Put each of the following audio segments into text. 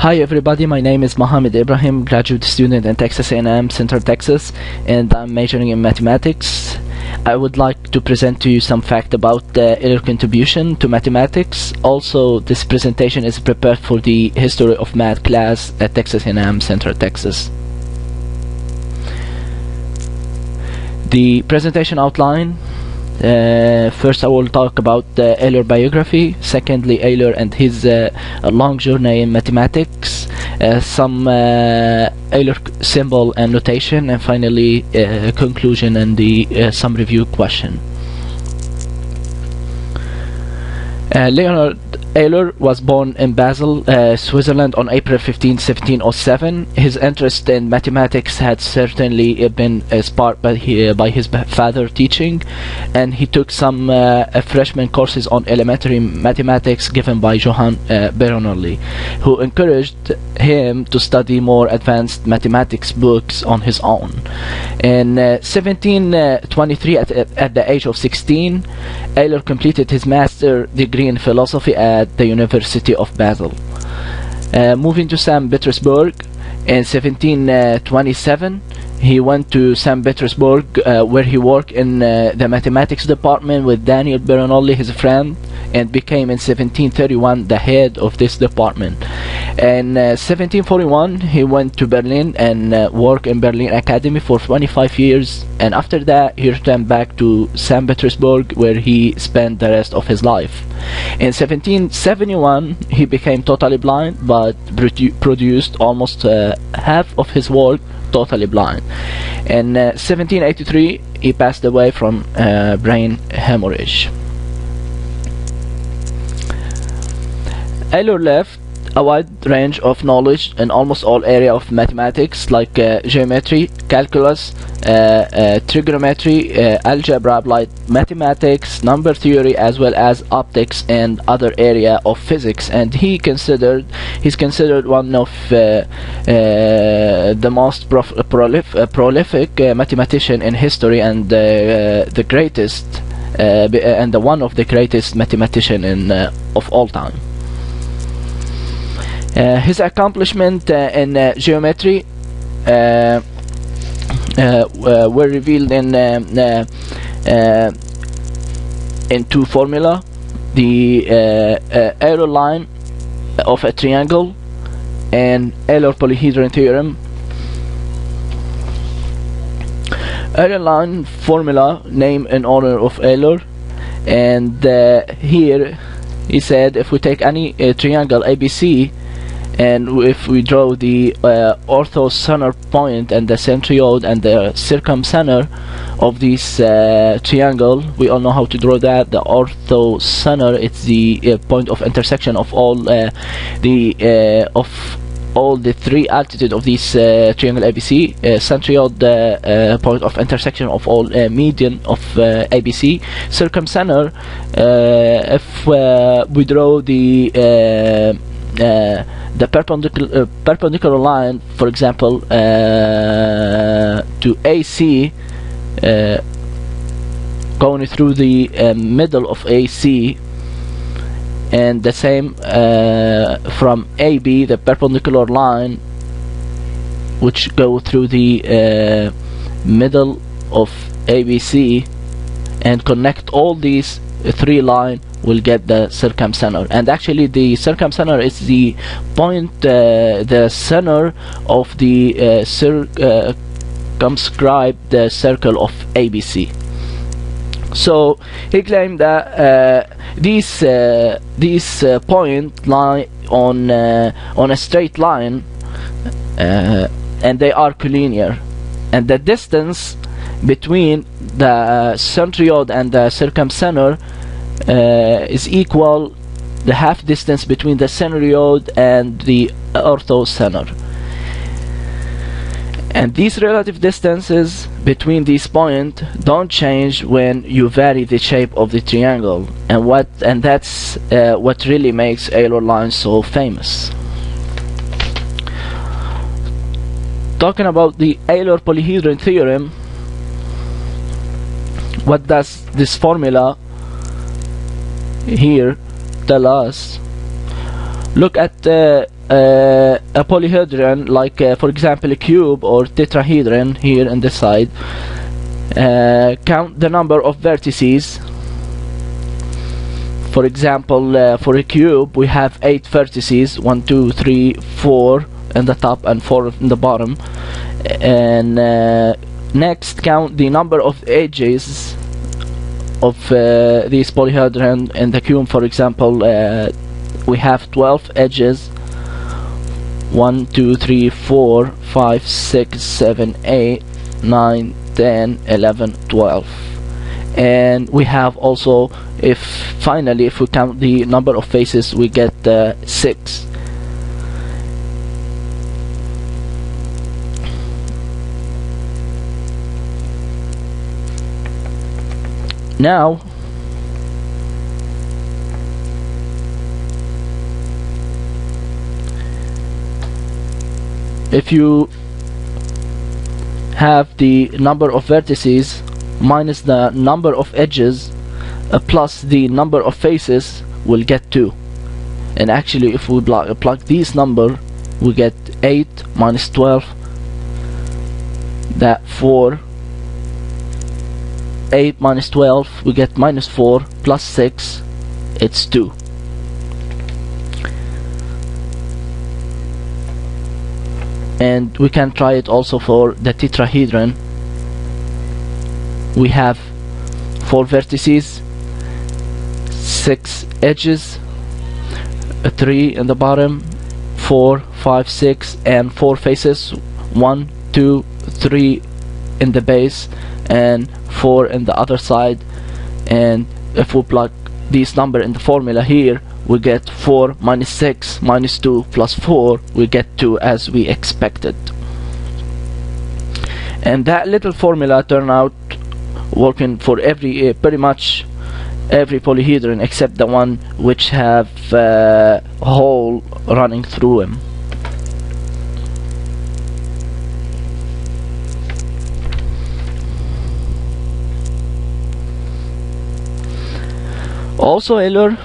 Hi everybody, my name is Mohammed Ibrahim, graduate student in Texas A&M Central Texas, and I'm majoring in mathematics. I would like to present to you some fact about Euler contribution to mathematics. Also, this presentation is prepared for the History of Math class at Texas A&M Central Texas. The presentation outline. First I will talk about Euler biography, secondly Euler and his long journey in mathematics, some Euler symbol and notation, and finally conclusion and some review question. Leonhard Euler was born in Basel, Switzerland on April 15, 1707. His interest in mathematics had certainly been sparked by his father teaching, and he took some freshman courses on elementary mathematics given by Johann Bernoulli, who encouraged him to study more advanced mathematics books on his own. In 1723, at the age of 16, Euler completed his master's degree in philosophy at the University of Basel. Moving to St. Petersburg in 1727, he went to St. Petersburg where he worked in the mathematics department with Daniel Bernoulli, his friend, and became in 1731 the head of this department. In 1741 he went to Berlin and worked in Berlin Academy for 25 years, and after that he returned back to St. Petersburg where he spent the rest of his life. In 1771 he became totally blind, but produced almost half of his work totally blind. In 1783 he passed away from brain hemorrhage. Euler left a wide range of knowledge in almost all areas of mathematics, like geometry, calculus, trigonometry, algebra, applied mathematics, number theory, as well as optics and other area of physics. And he's considered one of the most prolific mathematician in history, and the greatest and one of the greatest mathematician of all time. His accomplishment in geometry were revealed in two formula: the Euler line of a triangle and Euler polyhedron theorem. Euler line formula named in honor of Euler, and here he said if we take any triangle ABC, and if we draw the orthocenter point and the centroid and the circumcenter of this triangle, we all know how to draw that. The orthocenter, it's the point of intersection of all the three altitudes of this triangle ABC. Centroid, the point of intersection of all median of ABC. Circumcenter, if we draw the perpendicular line, for example, to AC, going through the middle of AC, and the same from AB, the perpendicular line which go through the middle of ABC, and connect all these three lines, will get the circumcenter. And actually the circumcenter is the point, the center of the circumscribed circle of ABC. So he claimed that these point lie on a straight line, and they are collinear, and the distance between the centroid and the circumcenter is equal the half distance between the centroid and the orthocenter. And these relative distances between these points don't change when you vary the shape of the triangle, and that's what really makes Euler line so famous. Talking about the Euler polyhedron theorem, what does this formula here tell us? Look at a polyhedron, like for example a cube or tetrahedron here on this side. Count the number of vertices. For example, for a cube we have 8 vertices, 1 2 3 4 in the top and 4 in the bottom. And next, count the number of edges of these polyhedron. In the cube, for example, we have 12 edges. 1 2 3 4 5 6 7 8 9 10 11 12. And we have also, finally if we count the number of faces, we get 6. Now if you have the number of vertices minus the number of edges plus the number of faces, we'll get 2. And actually if we plug these number, we get 8 minus 12, that 4. 8 minus 12, we get minus 4 plus 6, it's 2. And we can try it also for the tetrahedron. We have 4 vertices, 6 edges, 3 in the bottom, 4 5 6 and 4 faces, 1 2 3 in the base and 4 in the other side. And if we plug these number in the formula here, we get 4 minus 6 minus 2 plus 4, we get 2 as we expected. And that little formula turned out working for every pretty much every polyhedron except the one which have a hole running through them. Also, Euler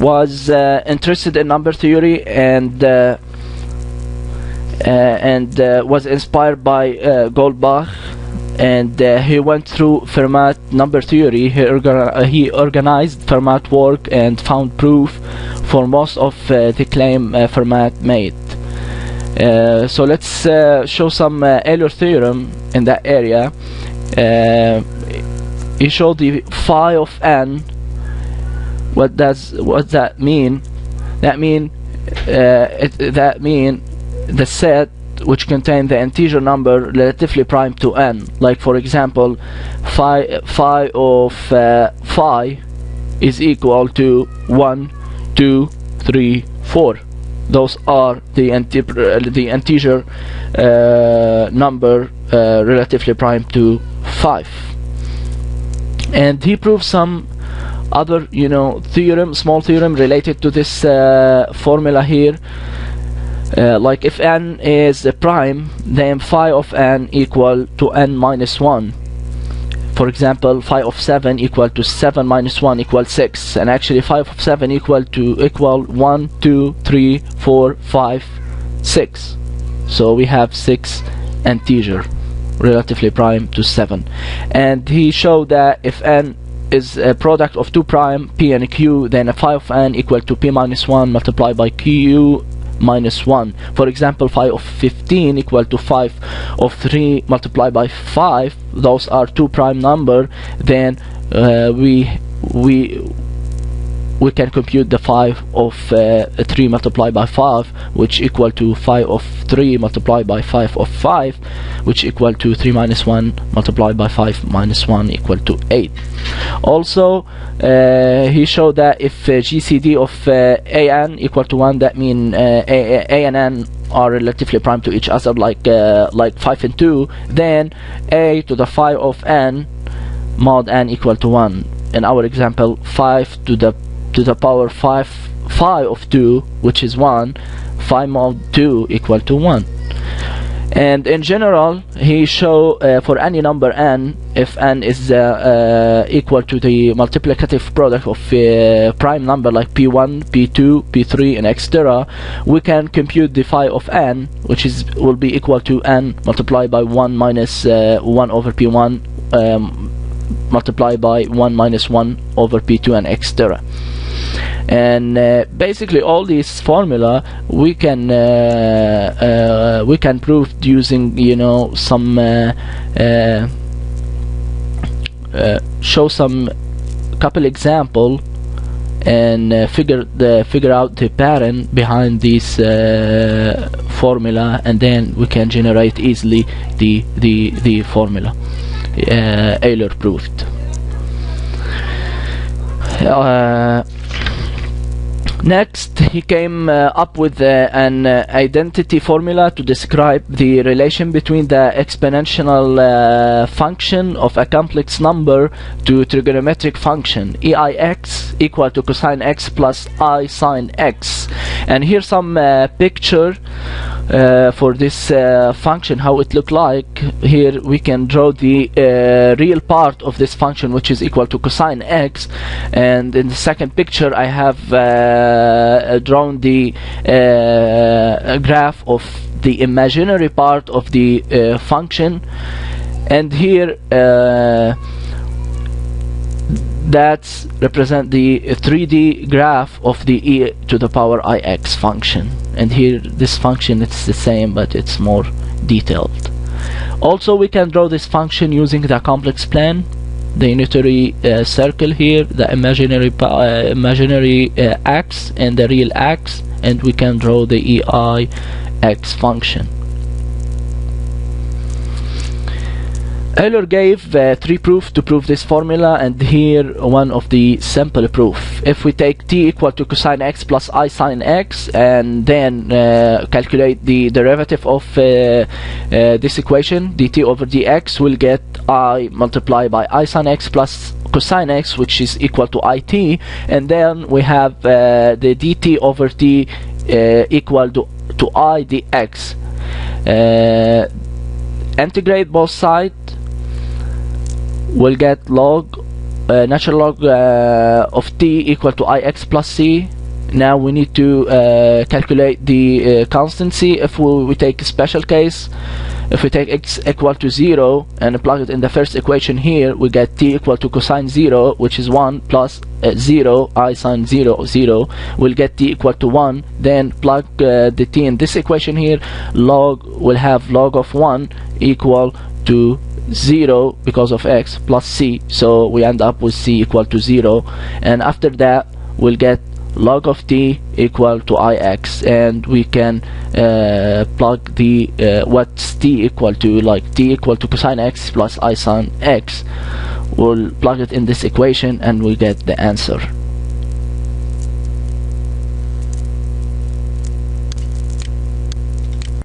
was interested in number theory and was inspired by Goldbach, and he went through Fermat number theory. He organized Fermat work and found proof for most of the claim Fermat made. So let's show some Euler theorem in that area. He showed the phi of n. What does that mean? That mean the set which contain the integer number relatively prime to n. Like for example, phi of phi is equal to 1 2 3 4. Those are the integer number relatively prime to 5. And he proved some other small theorem related to this formula here. Like if n is prime, then phi of n equal to n minus 1. For example, phi of 7 equal to 7 minus 1 equals 6, and actually phi of 7 equal 1 2 3 4 5 6. So we have 6 integer relatively prime to 7. And he showed that if n is a product of 2 prime, p and q, then a phi of n equal to p minus 1 multiplied by q minus 1. For example, phi of 15 equal to 5 of 3 multiplied by 5. Those are 2 prime number. Then we can compute the phi of 3 multiplied by 5, which equal to phi of 3 multiplied by 5 of 5, which equal to 3 minus 1 multiplied by 5 minus 1 equal to 8. Also, he showed that if GCD of an equal to 1, that means a and n are relatively prime to each other, like 5 and 2, then a to the phi of n mod n equal to 1. In our example, 5 to the power 5 phi of 2, which is 1, phi mod 2 equal to 1. And in general, he show for any number n, if n is equal to the multiplicative product of prime number like p1, p2, p3, and etc., we can compute the phi of n, which will be equal to n multiplied by 1 minus 1 over p1 multiplied by 1 minus 1 over p2, and etc. And basically all these formula we can prove using, you know, some show some couple example and figure out the pattern behind this formula, and then we can generate easily the formula Euler proved. Next, he came up with an identity formula to describe the relation between the exponential function of a complex number to trigonometric function EIX equal to cosine x plus I sine x. And here's some picture for this function, how it look like. Here we can draw the real part of this function, which is equal to cosine x, and in the second picture I have drawn the graph of the imaginary part of the function, and here that's represent the 3D graph of the e to the power ix function. And here this function, it's the same but it's more detailed. Also we can draw this function using the complex plane, the unitary circle here, the imaginary x and the real x, and we can draw the EIX function. Euler gave 3 proofs to prove this formula, and here one of the simple proof. If we take t equal to cosine x plus I sine x and then calculate the derivative of this equation, dt over dx, we'll get I multiplied by I sine x plus cosine x, which is equal to it, and then we have the dt over t equal to I dx. Integrate both sides, we'll get log natural log of t equal to ix plus c. Now we need to calculate the constancy. If we take a special case, if we take x equal to 0 and plug it in the first equation here, we get t equal to cosine 0, which is 1, plus 0, I sine 0, 0. We'll get t equal to 1. Then plug the t in this equation here. Log will have log of 1 equal to 0 because of x plus c, so we end up with c equal to 0. And after that we'll get log of t equal to ix, and we can plug the what's t equal to, like t equal to cosine x plus I sine x. We'll plug it in this equation and we get the answer.